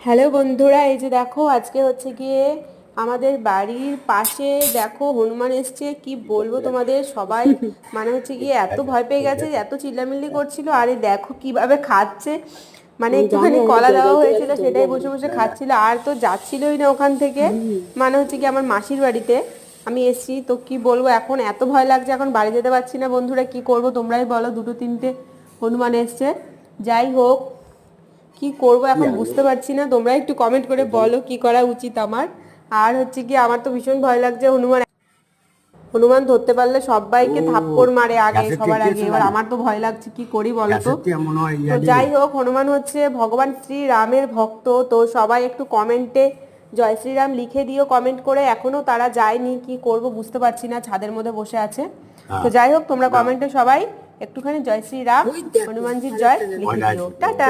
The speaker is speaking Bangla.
হ্যালো বন্ধুরা, এই যে দেখো আজকে হচ্ছে গিয়ে আমাদের বাড়ির পাশে দেখো হনুমান এসছে। কি বলবো তোমাদের, সবাই মানে হচ্ছে গিয়ে এত ভয় পেয়ে গেছে, এত চিল্লামিল্লি করছিল। আরে দেখো কিভাবে খাচ্ছে, মানে একটুখানি কলা দেওয়া হয়েছিল সেটাই বসে বসে খাচ্ছিল, আর তো যাচ্ছিলই না ওখান থেকে। মানে হচ্ছে কি আমার মাসির বাড়িতে আমি এসছি, তো কি বলবো, এখন এত ভয় লাগছে, এখন বাড়ি যেতে পারছি না। বন্ধুরা কি করব তোমরাই বলো, দুটো তিনটে হনুমান এসছে। যাই হোক, কি করব এখন বুঝতে পারছি না, তোমরা একটু কমেন্ট করে বলো কি করা উচিত আমার। আর হচ্ছে কি আমার তো ভীষণ ভয় লাগছে, হনুমান হনুমান ধরতে পারলে সবাইকে থাপ্পড় মারে আগে, সবার আগে। এবার আমার তো ভয় লাগছে, কি করি বলো তো। তো যাই হোক, হনুমান হচ্ছে ভগবান শ্রী রামের ভক্ত, তো সবাই একটু কমেন্টে জয় শ্রীরাম লিখে দিও কমেন্ট করে। এখনো তারা যায়নি, কি করব বুঝতে পারছি না, ছাদের মধ্যে বসে আছে। তো যাই হোক, তোমরা কমেন্টে সবাই একটুখানি জয় শ্রীরাম হনুমানজির জয় লিখে দিও। টাটা।